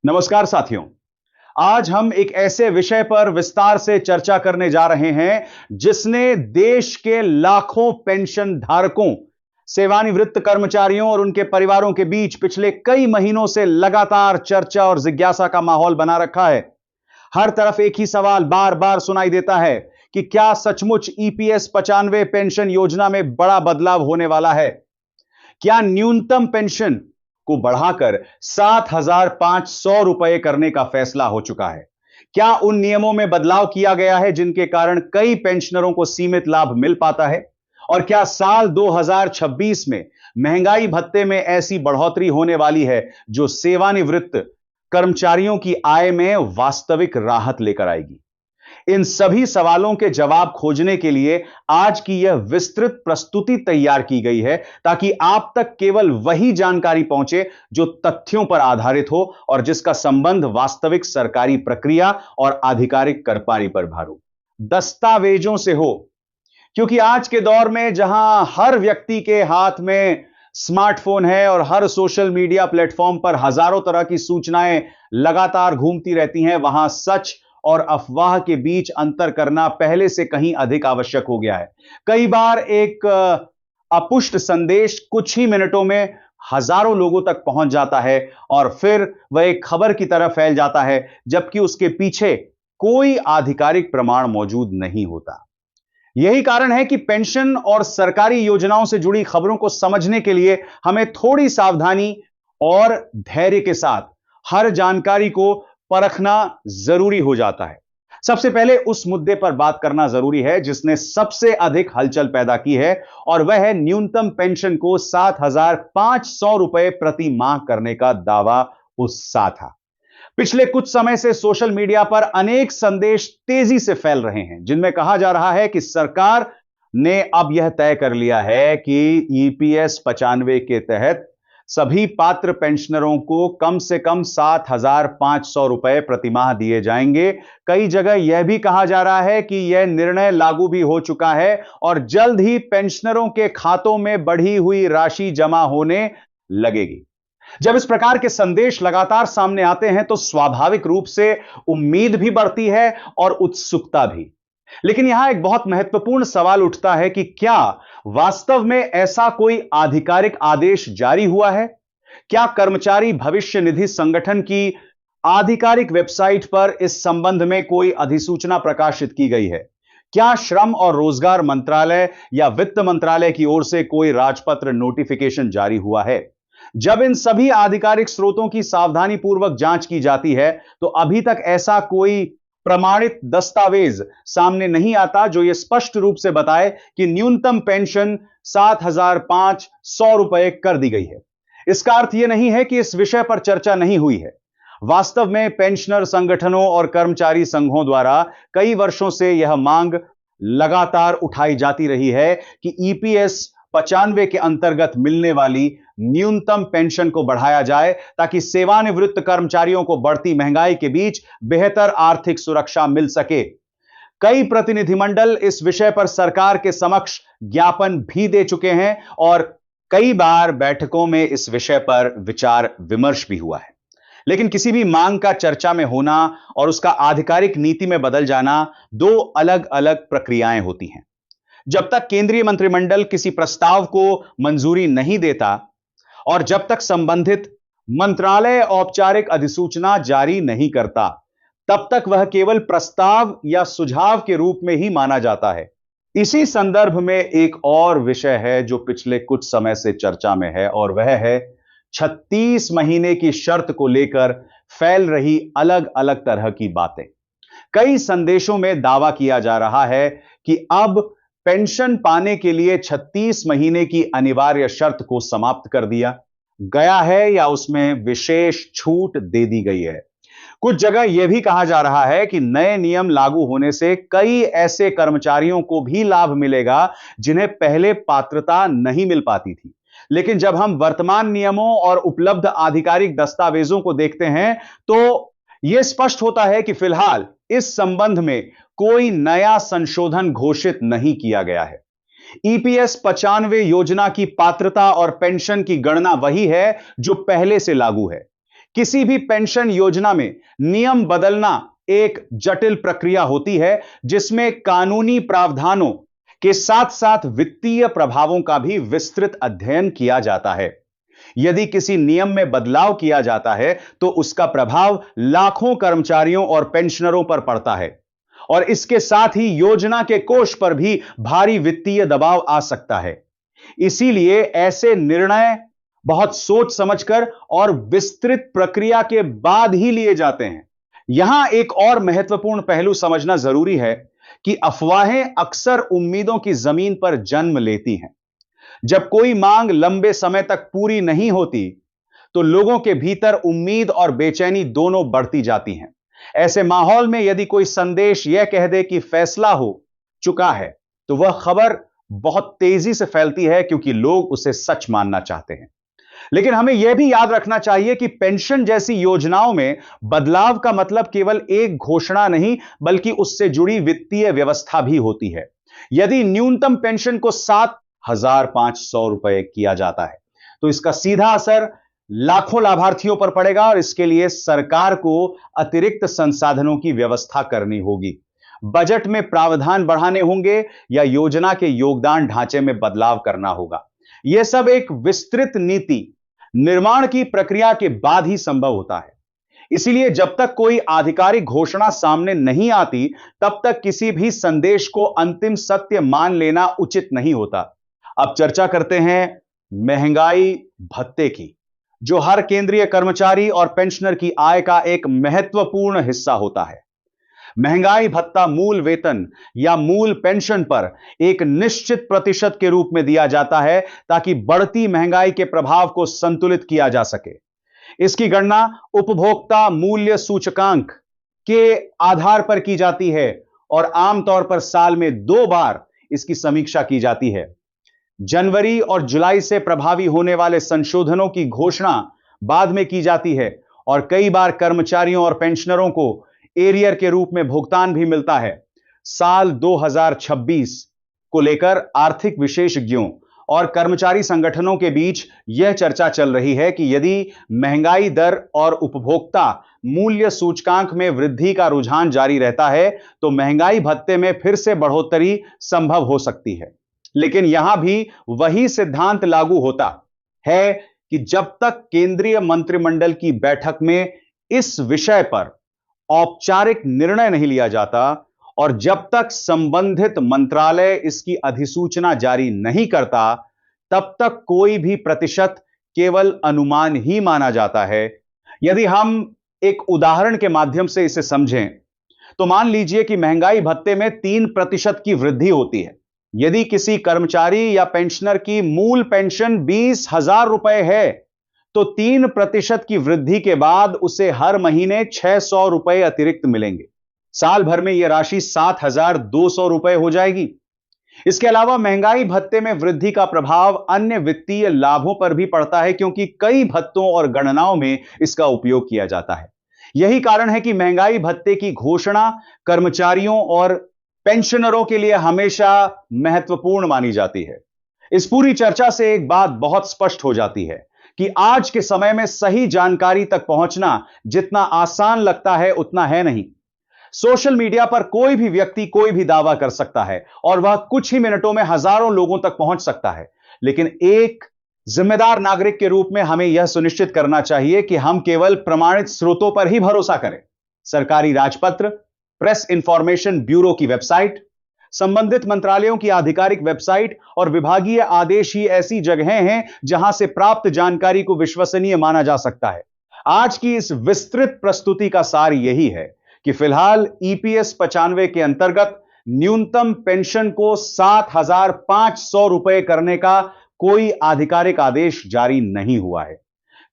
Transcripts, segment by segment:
नमस्कार साथियों। आज हम एक ऐसे विषय पर विस्तार से चर्चा करने जा रहे हैं जिसने देश के लाखों पेंशन धारकों, सेवानिवृत्त कर्मचारियों और उनके परिवारों के बीच पिछले कई महीनों से लगातार चर्चा और जिज्ञासा का माहौल बना रखा है। हर तरफ एक ही सवाल बार बार सुनाई देता है कि क्या सचमुच ईपीएस 95 पेंशन योजना में बड़ा बदलाव होने वाला है? क्या न्यूनतम पेंशन को बढ़ाकर 7,500 रुपए करने का फैसला हो चुका है? क्या उन नियमों में बदलाव किया गया है जिनके कारण कई पेंशनरों को सीमित लाभ मिल पाता है? और क्या साल 2026 में महंगाई भत्ते में ऐसी बढ़ोतरी होने वाली है जो सेवानिवृत्त कर्मचारियों की आय में वास्तविक राहत लेकर आएगी? इन सभी सवालों के जवाब खोजने के लिए आज की यह विस्तृत प्रस्तुति तैयार की गई है ताकि आप तक केवल वही जानकारी पहुंचे जो तथ्यों पर आधारित हो और जिसका संबंध वास्तविक सरकारी प्रक्रिया और आधिकारिक करपारी पर भारू दस्तावेजों से हो। क्योंकि आज के दौर में जहां हर व्यक्ति के हाथ में स्मार्टफोन है और हर सोशल मीडिया प्लेटफॉर्म पर हजारों तरह की सूचनाएं लगातार घूमती रहती हैं, वहां सच और अफवाह के बीच अंतर करना पहले से कहीं अधिक आवश्यक हो गया है। कई बार एक अपुष्ट संदेश कुछ ही मिनटों में हजारों लोगों तक पहुंच जाता है और फिर वह एक खबर की तरह फैल जाता है, जबकि उसके पीछे कोई आधिकारिक प्रमाण मौजूद नहीं होता। यही कारण है कि पेंशन और सरकारी योजनाओं से जुड़ी खबरों को समझने के लिए हमें थोड़ी सावधानी और धैर्य के साथ हर जानकारी को परखना जरूरी हो जाता है। सबसे पहले उस मुद्दे पर बात करना जरूरी है जिसने सबसे अधिक हलचल पैदा की है, और वह है न्यूनतम पेंशन को 7,500 रुपए प्रति माह करने का दावा उत्साह था। पिछले कुछ समय से सोशल मीडिया पर अनेक संदेश तेजी से फैल रहे हैं जिनमें कहा जा रहा है कि सरकार ने अब यह तय कर लिया है कि ईपीएस 95 के तहत सभी पात्र पेंशनरों को कम से कम 7,500 रुपए प्रति माह दिए जाएंगे। कई जगह यह भी कहा जा रहा है कि यह निर्णय लागू भी हो चुका है और जल्द ही पेंशनरों के खातों में बढ़ी हुई राशि जमा होने लगेगी। जब इस प्रकार के संदेश लगातार सामने आते हैं तो स्वाभाविक रूप से उम्मीद भी बढ़ती है और उत्सुकता भी। लेकिन यहां एक बहुत महत्वपूर्ण सवाल उठता है कि क्या वास्तव में ऐसा कोई आधिकारिक आदेश जारी हुआ है? क्या कर्मचारी भविष्य निधि संगठन की आधिकारिक वेबसाइट पर इस संबंध में कोई अधिसूचना प्रकाशित की गई है? क्या श्रम और रोजगार मंत्रालय या वित्त मंत्रालय की ओर से कोई राजपत्र नोटिफिकेशन जारी हुआ है? जब इन सभी आधिकारिक स्रोतों की सावधानी पूर्वक जांच की जाती है तो अभी तक ऐसा कोई प्रमाणित दस्तावेज सामने नहीं आता जो यह स्पष्ट रूप से बताए कि न्यूनतम पेंशन 7,500 रुपए कर दी गई है। इसका अर्थ यह नहीं है कि इस विषय पर चर्चा नहीं हुई है। वास्तव में पेंशनर संगठनों और कर्मचारी संघों द्वारा कई वर्षों से यह मांग लगातार उठाई जाती रही है कि ईपीएस 95 के अंतर्गत मिलने वाली न्यूनतम पेंशन को बढ़ाया जाए ताकि सेवानिवृत्त कर्मचारियों को बढ़ती महंगाई के बीच बेहतर आर्थिक सुरक्षा मिल सके। कई प्रतिनिधिमंडल इस विषय पर सरकार के समक्ष ज्ञापन भी दे चुके हैं और कई बार बैठकों में इस विषय पर विचार विमर्श भी हुआ है। लेकिन किसी भी मांग का चर्चा में होना और उसका आधिकारिक नीति में बदल जाना दो अलग अलग प्रक्रियाएं होती हैं। जब तक केंद्रीय मंत्रिमंडल किसी प्रस्ताव को मंजूरी नहीं देता और जब तक संबंधित मंत्रालय औपचारिक अधिसूचना जारी नहीं करता, तब तक वह केवल प्रस्ताव या सुझाव के रूप में ही माना जाता है। इसी संदर्भ में एक और विषय है जो पिछले कुछ समय से चर्चा में है, और वह है 36 महीने की शर्त को लेकर फैल रही अलग अलग तरह की बातें। कई संदेशों में दावा किया जा रहा है कि अब पेंशन पाने के लिए 36 महीने की अनिवार्य शर्त को समाप्त कर दिया गया है या उसमें विशेष छूट दे दी गई है। कुछ जगह यह भी कहा जा रहा है कि नए नियम लागू होने से कई ऐसे कर्मचारियों को भी लाभ मिलेगा जिन्हें पहले पात्रता नहीं मिल पाती थी। लेकिन जब हम वर्तमान नियमों और उपलब्ध आधिकारिक दस्तावेजों को देखते हैं तो यह स्पष्ट होता है कि फिलहाल इस संबंध में कोई नया संशोधन घोषित नहीं किया गया है। ईपीएस 95 योजना की पात्रता और पेंशन की गणना वही है जो पहले से लागू है। किसी भी पेंशन योजना में नियम बदलना एक जटिल प्रक्रिया होती है, जिसमें कानूनी प्रावधानों के साथ साथ वित्तीय प्रभावों का भी विस्तृत अध्ययन किया जाता है। यदि किसी नियम में बदलाव किया जाता है तो उसका प्रभाव लाखों कर्मचारियों और पेंशनरों पर पड़ता है और इसके साथ ही योजना के कोष पर भी भारी वित्तीय दबाव आ सकता है। इसीलिए ऐसे निर्णय बहुत सोच समझकर और विस्तृत प्रक्रिया के बाद ही लिए जाते हैं। यहां एक और महत्वपूर्ण पहलू समझना जरूरी है कि अफवाहें अक्सर उम्मीदों की जमीन पर जन्म लेती हैं। जब कोई मांग लंबे समय तक पूरी नहीं होती तो लोगों के भीतर उम्मीद और बेचैनी दोनों बढ़ती जाती हैं। ऐसे माहौल में यदि कोई संदेश यह कह दे कि फैसला हो चुका है तो वह खबर बहुत तेजी से फैलती है, क्योंकि लोग उसे सच मानना चाहते हैं। लेकिन हमें यह भी याद रखना चाहिए कि पेंशन जैसी योजनाओं में बदलाव का मतलब केवल एक घोषणा नहीं, बल्कि उससे जुड़ी वित्तीय व्यवस्था भी होती है। यदि न्यूनतम पेंशन को 7,500 रुपए किया जाता है तो इसका सीधा असर लाखों लाभार्थियों पर पड़ेगा और इसके लिए सरकार को अतिरिक्त संसाधनों की व्यवस्था करनी होगी। बजट में प्रावधान बढ़ाने होंगे या योजना के योगदान ढांचे में बदलाव करना होगा। यह सब एक विस्तृत नीति निर्माण की प्रक्रिया के बाद ही संभव होता है। इसीलिए जब तक कोई आधिकारिक घोषणा सामने नहीं आती तब तक किसी भी संदेश को अंतिम सत्य मान लेना उचित नहीं होता। अब चर्चा करते हैं महंगाई भत्ते की, जो हर केंद्रीय कर्मचारी और पेंशनर की आय का एक महत्वपूर्ण हिस्सा होता है। महंगाई भत्ता मूल वेतन या मूल पेंशन पर एक निश्चित प्रतिशत के रूप में दिया जाता है ताकि बढ़ती महंगाई के प्रभाव को संतुलित किया जा सके। इसकी गणना उपभोक्ता मूल्य सूचकांक के आधार पर की जाती है और आमतौर पर साल में 2 बार इसकी समीक्षा की जाती है। जनवरी और जुलाई से प्रभावी होने वाले संशोधनों की घोषणा बाद में की जाती है और कई बार कर्मचारियों और पेंशनरों को एरियर के रूप में भुगतान भी मिलता है। साल 2026 को लेकर आर्थिक विशेषज्ञों और कर्मचारी संगठनों के बीच यह चर्चा चल रही है कि यदि महंगाई दर और उपभोक्ता मूल्य सूचकांक में वृद्धि का रुझान जारी रहता है तो महंगाई भत्ते में फिर से बढ़ोतरी संभव हो सकती है। लेकिन यहां भी वही सिद्धांत लागू होता है कि जब तक केंद्रीय मंत्रिमंडल की बैठक में इस विषय पर औपचारिक निर्णय नहीं लिया जाता और जब तक संबंधित मंत्रालय इसकी अधिसूचना जारी नहीं करता तब तक कोई भी प्रतिशत केवल अनुमान ही माना जाता है। यदि हम एक उदाहरण के माध्यम से इसे समझें तो मान लीजिए कि महंगाई भत्ते में 3% की वृद्धि होती है। यदि किसी कर्मचारी या पेंशनर की मूल पेंशन 20,000 रुपए है तो 3% की वृद्धि के बाद उसे हर महीने 600 रुपए अतिरिक्त मिलेंगे। साल भर में यह राशि 7,200 रुपए हो जाएगी। इसके अलावा महंगाई भत्ते में वृद्धि का प्रभाव अन्य वित्तीय लाभों पर भी पड़ता है, क्योंकि कई भत्तों और गणनाओं में इसका उपयोग किया जाता है। यही कारण है कि महंगाई भत्ते की घोषणा कर्मचारियों और पेंशनरों के लिए हमेशा महत्वपूर्ण मानी जाती है। इस पूरी चर्चा से एक बात बहुत स्पष्ट हो जाती है कि आज के समय में सही जानकारी तक पहुंचना जितना आसान लगता है उतना है नहीं। सोशल मीडिया पर कोई भी व्यक्ति कोई भी दावा कर सकता है और वह कुछ ही मिनटों में हजारों लोगों तक पहुंच सकता है। लेकिन एक जिम्मेदार नागरिक के रूप में हमें यह सुनिश्चित करना चाहिए कि हम केवल प्रमाणित स्रोतों पर ही भरोसा करें। सरकारी राजपत्र, प्रेस इंफॉर्मेशन ब्यूरो की वेबसाइट, संबंधित मंत्रालयों की आधिकारिक वेबसाइट और विभागीय आदेश ही ऐसी जगहें हैं जहां से प्राप्त जानकारी को विश्वसनीय माना जा सकता है। आज की इस विस्तृत प्रस्तुति का सार यही है कि फिलहाल ईपीएस 95 के अंतर्गत न्यूनतम पेंशन को 7,500 रुपए करने का कोई आधिकारिक आदेश जारी नहीं हुआ है।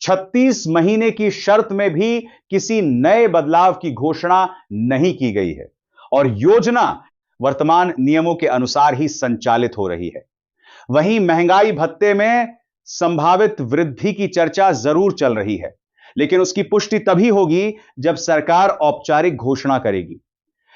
36 महीने की शर्त में भी किसी नए बदलाव की घोषणा नहीं की गई है और योजना वर्तमान नियमों के अनुसार ही संचालित हो रही है। वहीं महंगाई भत्ते में संभावित वृद्धि की चर्चा जरूर चल रही है, लेकिन उसकी पुष्टि तभी होगी जब सरकार औपचारिक घोषणा करेगी।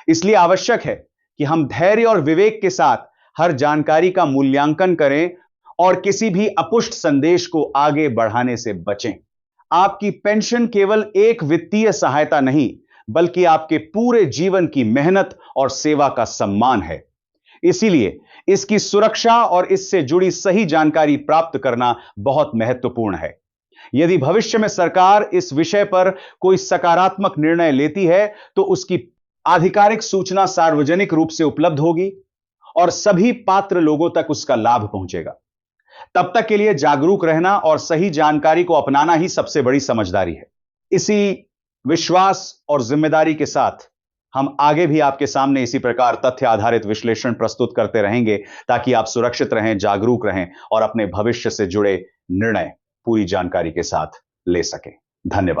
इसलिए आवश्यक है कि हम धैर्य और विवेक के साथ हर जानकारी का मूल्यांकन करें और किसी भी अपुष्ट संदेश को आगे बढ़ाने से बचें। आपकी पेंशन केवल एक वित्तीय सहायता नहीं, बल्कि आपके पूरे जीवन की मेहनत और सेवा का सम्मान है। इसीलिए इसकी सुरक्षा और इससे जुड़ी सही जानकारी प्राप्त करना बहुत महत्वपूर्ण है। यदि भविष्य में सरकार इस विषय पर कोई सकारात्मक निर्णय लेती है, तो उसकी आधिकारिक सूचना सार्वजनिक रूप से उपलब्ध होगी और सभी पात्र लोगों तक उसका लाभ पहुंचेगा। तब तक के लिए जागरूक रहना और सही जानकारी को अपनाना ही सबसे बड़ी समझदारी है। इसी विश्वास और जिम्मेदारी के साथ हम आगे भी आपके सामने इसी प्रकार तथ्य आधारित विश्लेषण प्रस्तुत करते रहेंगे, ताकि आप सुरक्षित रहें, जागरूक रहें और अपने भविष्य से जुड़े निर्णय पूरी जानकारी के साथ ले सकें। धन्यवाद।